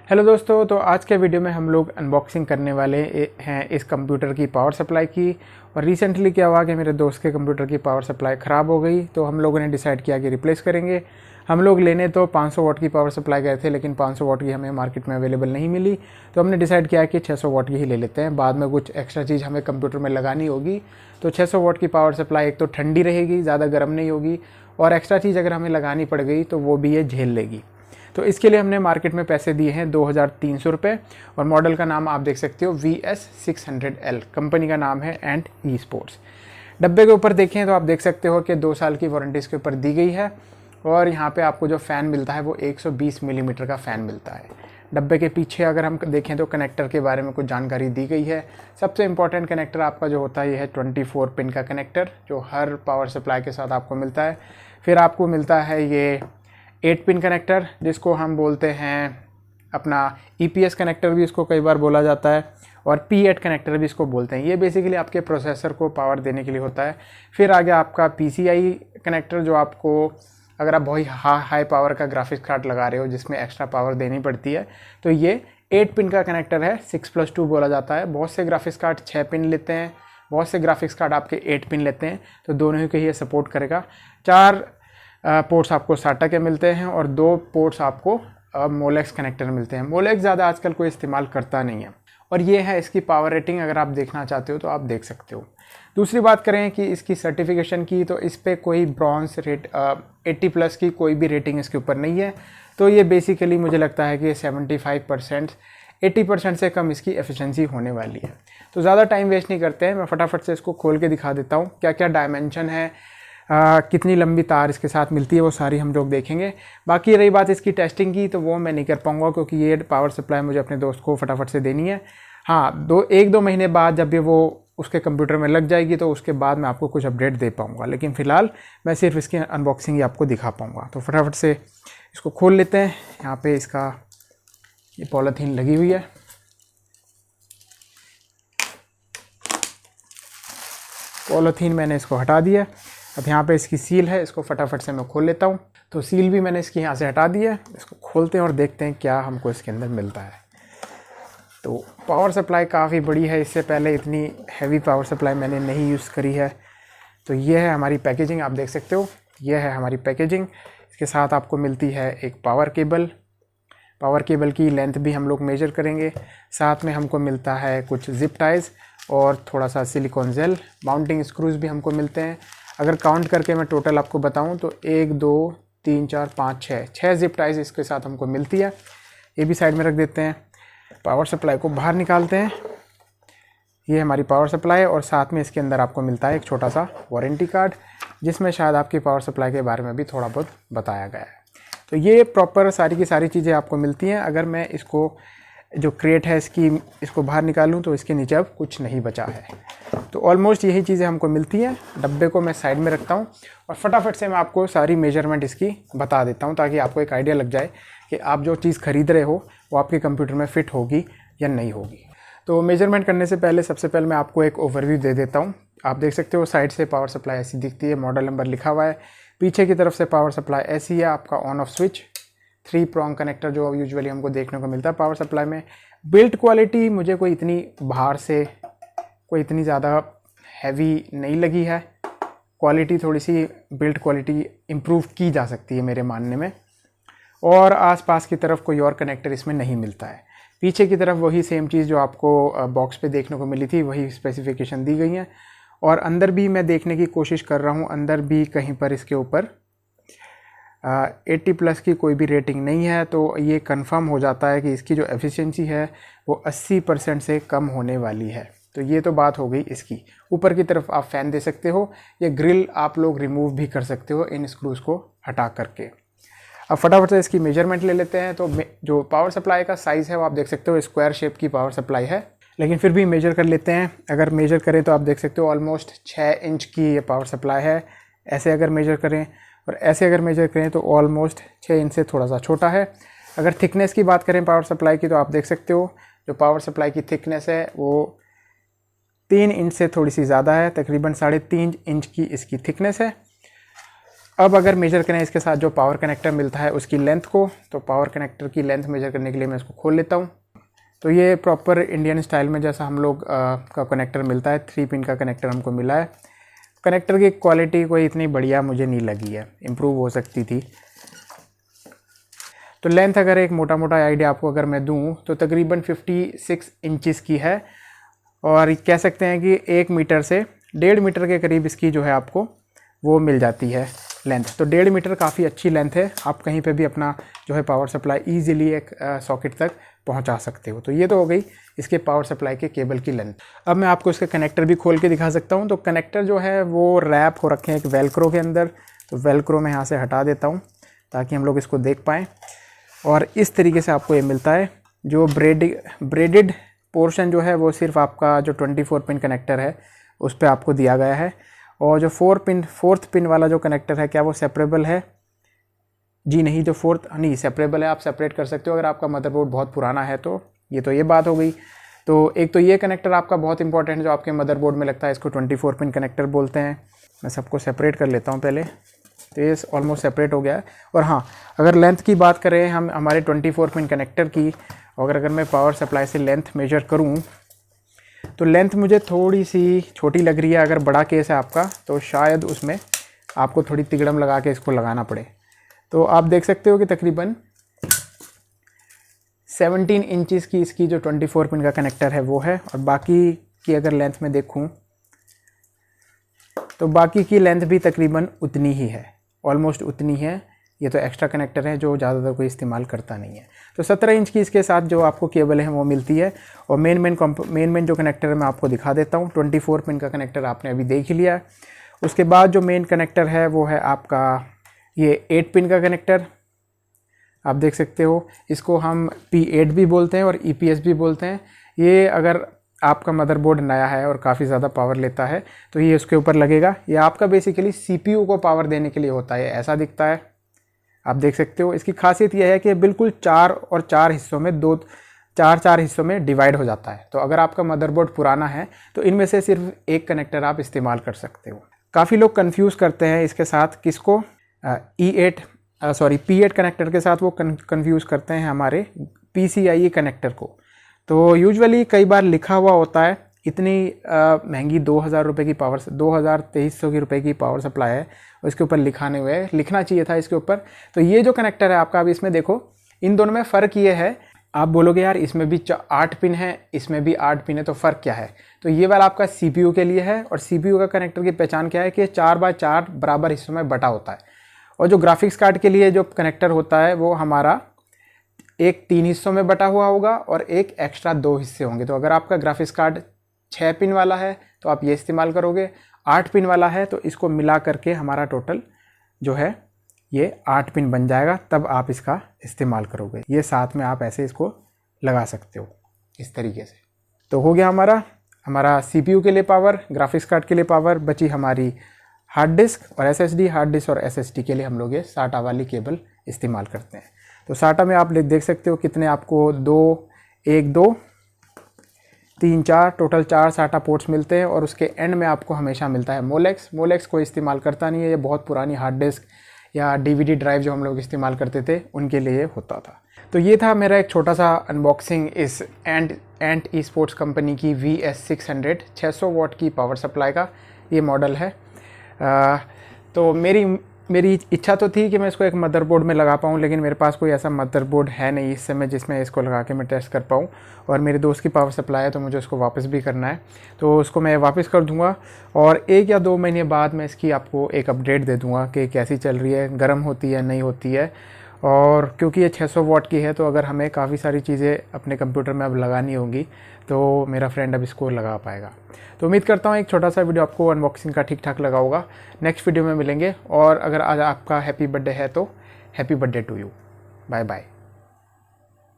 Hello दोस्तों, तो आज के वीडियो में हम लोग अनबॉक्सिंग करने वाले हैं इस कंप्यूटर की पावर सप्लाई की। और रिसेंटली क्या हुआ कि मेरे दोस्त के कंप्यूटर की पावर सप्लाई ख़राब हो गई, तो हम लोगों ने डिसाइड किया कि रिप्लेस करेंगे। हम लोग लेने तो 500 वाट की पावर सप्लाई गए थे, लेकिन 500 वाट की हमें मार्केट में अवेलेबल नहीं मिली, तो हमने डिसाइड किया कि 600 वाट की ही ले लेते हैं। बाद में कुछ एक्स्ट्रा चीज़ हमें कंप्यूटर में लगानी होगी, तो 600 वाट की पावर सप्लाई एक तो ठंडी रहेगी, ज़्यादा गर्म नहीं होगी, और एक्स्ट्रा चीज़ अगर हमें लगानी पड़ गई तो वो भी ये झेल लेगी। तो इसके लिए हमने मार्केट में पैसे दिए हैं 2300 रुपये, और मॉडल का नाम आप देख सकते हो VS600L, कंपनी का नाम है एंड ई स्पोर्ट्स। डब्बे के ऊपर देखें तो आप देख सकते हो कि 2 साल की वारंटी इसके ऊपर दी गई है, और यहाँ पे आपको जो फ़ैन मिलता है वो 120 मिलीमीटर का फ़ैन मिलता है। डब्बे के पीछे अगर हम देखें तो कनेक्टर के बारे में कुछ जानकारी दी गई है। सबसे इम्पॉर्टेंट कनेक्टर आपका जो होता है ये है 24 पिन का कनेक्टर, जो हर पावर सप्लाई के साथ आपको मिलता है। फिर आपको मिलता है ये 8 पिन कनेक्टर, जिसको हम बोलते हैं अपना EPS कनेक्टर भी इसको कई बार बोला जाता है, और P8 कनेक्टर भी इसको बोलते हैं। ये बेसिकली आपके प्रोसेसर को पावर देने के लिए होता है। फिर आगे आपका PCI कनेक्टर, जो आपको अगर आप बहुत हाई पावर का ग्राफिक्स कार्ड लगा रहे हो जिसमें एक्स्ट्रा पावर देनी पड़ती है, तो ये 8 पिन का कनेक्टर है, 6+2 बोला जाता है। बहुत से ग्राफिक्स कार्ड 6 पिन लेते हैं, बहुत से ग्राफिक्स कार्ड आपके 8 पिन लेते हैं, तो दोनों ही को ये सपोर्ट करेगा। 4 पोर्ट्स आपको SATA के मिलते हैं, और 2 पोर्ट्स आपको मोलेक्स कनेक्टर मिलते हैं। मोलेक्स ज़्यादा आजकल कोई इस्तेमाल करता नहीं है। और ये है इसकी पावर रेटिंग, अगर आप देखना चाहते हो तो आप देख सकते हो। दूसरी बात करें कि इसकी सर्टिफिकेशन की, तो इस पर कोई ब्रॉन्ज रेट 80+ की कोई भी रेटिंग इसके ऊपर नहीं है। तो ये बेसिकली मुझे लगता है कि 75% 80% से कम इसकी एफिशिएंसी होने वाली है। तो ज़्यादा टाइम वेस्ट नहीं करते हैं, मैं फटाफट से इसको खोल के दिखा देता हूँ। क्या क्या डायमेंशन है, कितनी लंबी तार इसके साथ मिलती है, वो सारी हम लोग देखेंगे। बाकी रही बात इसकी टेस्टिंग की, तो वो मैं नहीं कर पाऊँगा, क्योंकि ये पावर सप्लाई मुझे अपने दोस्त को फटाफट से देनी है। हाँ, 1-2 महीने बाद जब ये वो उसके कंप्यूटर में लग जाएगी, तो उसके बाद मैं आपको कुछ अपडेट दे पाऊँगा, लेकिन फ़िलहाल मैं सिर्फ इसकी अनबॉक्सिंग ही आपको दिखा पाऊँगा। तो फटाफट से इसको खोल लेते हैं। यहाँ पे इसका ये पॉलीथीन लगी हुई है। पॉलीथीन मैंने इसको हटा दिया। अब यहाँ पे इसकी सील है, इसको फटाफट से मैं खोल लेता हूँ। तो सील भी मैंने इसकी यहाँ से हटा दी है। इसको खोलते हैं और देखते हैं क्या हमको इसके अंदर मिलता है। तो पावर सप्लाई काफ़ी बड़ी है, इससे पहले इतनी हैवी पावर सप्लाई मैंने नहीं यूज़ करी है। तो ये है हमारी पैकेजिंग, आप देख सकते हो, ये है हमारी पैकेजिंग। इसके साथ आपको मिलती है एक पावर केबल। पावर केबल की लेंथ भी हम लोग मेजर करेंगे। साथ में हमको मिलता है कुछ जिप टाइज और थोड़ा सा सिलिकॉन जेल। माउंटिंग स्क्रूज भी हमको मिलते हैं। अगर काउंट करके मैं टोटल आपको बताऊं तो 1 2 3 4 5 6 जिप टाइज इसके साथ हमको मिलती है। ये भी साइड में रख देते हैं। पावर सप्लाई को बाहर निकालते हैं। ये हमारी पावर सप्लाई है, और साथ में इसके अंदर आपको मिलता है एक छोटा सा वारंटी कार्ड, जिसमें शायद आपकी पावर सप्लाई के बारे में भी थोड़ा बहुत बताया गया है। तो ये प्रॉपर सारी की सारी चीज़ें आपको मिलती हैं। अगर मैं इसको जो क्रेट है इसको बाहर निकालूं तो इसके नीचे अब कुछ नहीं बचा है। तो ऑलमोस्ट यही चीज़ें हमको मिलती हैं। डब्बे को मैं साइड में रखता हूं, और फटाफट से मैं आपको सारी मेजरमेंट इसकी बता देता हूं, ताकि आपको एक आइडिया लग जाए कि आप जो चीज़ खरीद रहे हो वो आपके कंप्यूटर में फ़िट होगी या नहीं होगी। तो मेजरमेंट करने से पहले सबसे पहले मैं आपको एक ओवरव्यू दे देता हूँ। आप देख सकते हो साइड से पावर सप्लाई ऐसी दिखती है, मॉडल नंबर लिखा हुआ है। पीछे की तरफ से पावर सप्लाई ऐसी है, आपका on off switch, 3 prong connector जो यूजुअली हमको देखने को मिलता है पावर सप्लाई में। बिल्ड क्वालिटी मुझे कोई इतनी बाहर से कोई इतनी ज़्यादा हैवी नहीं लगी है। क्वालिटी थोड़ी सी बिल्ड क्वालिटी इम्प्रूव की जा सकती है मेरे मानने में। और आसपास की तरफ कोई और कनेक्टर इसमें नहीं मिलता है। पीछे की तरफ वही सेम चीज़ जो आपको बॉक्स पे देखने को मिली थी, वही स्पेसिफिकेशन दी गई हैं। और अंदर भी मैं देखने की कोशिश कर रहा हूँ, अंदर भी कहीं पर इसके ऊपर 80+ की कोई भी रेटिंग नहीं है। तो ये कंफर्म हो जाता है कि इसकी जो एफिशिएंसी है वो 80% से कम होने वाली है। तो ये तो बात हो गई इसकी। ऊपर की तरफ आप फ़ैन दे सकते हो, ये ग्रिल आप लोग रिमूव भी कर सकते हो इन स्क्रूज़ को हटा करके। अब फटाफट से इसकी मेजरमेंट ले लेते हैं। तो जो पावर सप्लाई का साइज़ है वो आप देख सकते हो स्क्वायर शेप की पावर सप्लाई है, लेकिन फिर भी मेजर कर लेते हैं। अगर मेजर करें तो आप देख सकते हो ऑलमोस्ट 6 इंच की ये पावर सप्लाई है। ऐसे अगर मेजर करें और ऐसे अगर मेजर करें तो ऑलमोस्ट 6 इंच से थोड़ा सा छोटा है। अगर थिकनेस की बात करें पावर सप्लाई की, तो आप देख सकते हो जो पावर सप्लाई की थिकनेस है वो 3 इंच से थोड़ी सी ज़्यादा है, तकरीबन 3.5 इंच की इसकी थिकनेस है। अब अगर मेजर करें इसके साथ जो पावर कनेक्टर मिलता है उसकी लेंथ को, तो पावर कनेक्टर की लेंथ मेजर करने के लिए मैं इसको खोल लेता हूँ। तो ये प्रॉपर इंडियन स्टाइल में जैसा हम लोग का कनेक्टर मिलता है, 3 पिन का कनेक्टर हमको मिला है। कनेक्टर की क्वालिटी कोई इतनी बढ़िया मुझे नहीं लगी है, इम्प्रूव हो सकती थी। तो लेंथ अगर एक मोटा मोटा आइडिया आपको अगर मैं दूं तो तकरीबन 56 इंचेस की है, और कह सकते हैं कि 1 मीटर से 1.5 मीटर के करीब इसकी जो है आपको वो मिल जाती है लेंथ। तो 1.5 मीटर काफ़ी अच्छी लेंथ है, आप कहीं पे भी अपना जो है पावर सप्लाई ईजिली एक सॉकेट तक पहुंचा सकते हो। तो ये तो हो गई इसके पावर सप्लाई के केबल की लेंथ। अब मैं आपको इसका कनेक्टर भी खोल के दिखा सकता हूं। तो कनेक्टर जो है वो रैप हो रखे हैं एक वेलक्रो के अंदर। तो वेलक्रो मैं यहाँ से हटा देता हूँ ताकि हम लोग इसको देख पाएँ। और इस तरीके से आपको ये मिलता है। जो ब्रेडेड पोर्शन जो है वो सिर्फ आपका जो 24 पिन कनेक्टर है उस पर आपको दिया गया है। और जो 4th पिन वाला जो कनेक्टर है, क्या वो सेपरेबल है? जी नहीं, जो 4th नहीं सेपरेबल है, आप सेपरेट कर सकते हो अगर आपका मदरबोर्ड बहुत पुराना है तो। ये बात हो गई। तो एक तो ये कनेक्टर आपका बहुत इंपॉर्टेंट है जो आपके मदरबोर्ड में लगता है, इसको 24 पिन कनेक्टर बोलते हैं। मैं सबको सेपरेट कर लेता हूँ पहले। तो ये ऑलमोस्ट सेपरेट हो गया है। और हाँ, अगर लेंथ की बात करें हम हमारे 24 पिन कनेक्टर की, अगर मैं पावर सप्लाई से लेंथ मेजर करूँ तो लेंथ मुझे थोड़ी सी छोटी लग रही है। अगर बड़ा केस है आपका तो शायद उसमें आपको थोड़ी तिगड़म लगा के इसको लगाना पड़े। तो आप देख सकते हो कि तकरीबन 17 इंचेस की इसकी जो 24 पिन का कनेक्टर है वो है। और बाकी की अगर लेंथ में देखूं तो बाकी की लेंथ भी तकरीबन उतनी ही है, ऑलमोस्ट उतनी है। ये तो एक्स्ट्रा कनेक्टर है जो ज़्यादातर कोई इस्तेमाल करता नहीं है। तो 17 इंच की इसके साथ जो आपको केबल है वो मिलती है। और मेन जो कनेक्टर है मैं आपको दिखा देता हूँ। 24 पिन का कनेक्टर आपने अभी देख ही लिया। उसके बाद जो मेन कनेक्टर है वो है आपका ये 8 पिन का कनेक्टर। आप देख सकते हो, इसको हम P8 भी बोलते हैं और EPS भी बोलते हैं। ये अगर आपका मदरबोर्ड नया है और काफ़ी ज़्यादा पावर लेता है तो ये उसके ऊपर लगेगा। ये आपका बेसिकली CPU को पावर देने के लिए होता है। ऐसा दिखता है, आप देख सकते हो। इसकी खासियत यह है कि बिल्कुल 4 हिस्सों में 4 हिस्सों में डिवाइड हो जाता है। तो अगर आपका मदरबोर्ड पुराना है तो इनमें से सिर्फ एक कनेक्टर आप इस्तेमाल कर सकते हो। काफ़ी लोग कंफ्यूज करते हैं इसके साथ किसको, P8 कनेक्टर के साथ वो कंफ्यूज करते हैं हमारे PCIe कनेक्टर को। तो यूजुअली कई बार लिखा हुआ होता है इतनी महंगी 2000 रुपये की 2300 रुपये की पावर सप्लाई है, उसके ऊपर लिखना चाहिए था इसके ऊपर। तो ये जो कनेक्टर है आपका, अब इसमें देखो इन दोनों में फ़र्क ये है। आप बोलोगे यार इसमें भी 8 पिन है, इसमें भी 8 पिन है, तो फ़र्क क्या है? तो ये वाला आपका CPU के लिए है। और CPU का कनेक्टर की पहचान क्या है कि 4x4 बराबर हिस्सों में बटा होता है। और जो ग्राफिक्स कार्ड के लिए जो कनेक्टर होता है वो हमारा एक 3 हिस्सों में बटा हुआ होगा और एक एक्स्ट्रा 2 हिस्से होंगे। तो अगर आपका ग्राफिक्स कार्ड 6 पिन वाला है तो आप ये इस्तेमाल करोगे, 8 पिन वाला है तो इसको मिला करके हमारा टोटल जो है ये 8 पिन बन जाएगा, तब आप इसका इस्तेमाल करोगे। ये साथ में आप ऐसे इसको लगा सकते हो इस तरीके से। तो हो गया हमारा CPU के लिए पावर, ग्राफिक्स कार्ड के लिए पावर, बची हमारी हार्ड डिस्क और SSD। हार्ड डिस्क और SSD के लिए हम लोग ये SATA वाली केबल इस्तेमाल करते हैं। तो SATA में आप देख सकते हो कितने आपको 1 2 3 4 टोटल 4 SATA पोर्ट्स मिलते हैं। और उसके एंड में आपको हमेशा मिलता है मोलेक्स कोई इस्तेमाल करता नहीं है। ये बहुत पुरानी हार्ड डिस्क या DVD ड्राइव जो हम लोग इस्तेमाल करते थे उनके लिए होता था। तो ये था मेरा एक छोटा सा अनबॉक्सिंग इस एंट eSports कंपनी की VS600 600 वाट की पावर सप्लाई का। ये मॉडल है। तो मेरी इच्छा तो थी कि मैं इसको एक मदरबोर्ड में लगा पाऊँ, लेकिन मेरे पास कोई ऐसा मदरबोर्ड है नहीं इस समय जिसमें इसको लगा के मैं टेस्ट कर पाऊँ। और मेरे दोस्त की पावर सप्लाई है तो मुझे उसको वापस भी करना है, तो उसको मैं वापस कर दूंगा। और 1 या 2 महीने बाद मैं इसकी आपको एक अपडेट दे दूंगा कि कैसी चल रही है, गर्म होती है नहीं होती है। और क्योंकि ये 600 वाट की है तो अगर हमें काफ़ी सारी चीज़ें अपने कंप्यूटर में अब लगानी होंगी तो मेरा फ्रेंड अब इसको लगा पाएगा। तो उम्मीद करता हूँ एक छोटा सा वीडियो आपको अनबॉक्सिंग का ठीक ठाक लगा होगा। नेक्स्ट वीडियो में मिलेंगे। और अगर आज आपका हैप्पी बर्थडे है तो happy birthday to you. Bye bye.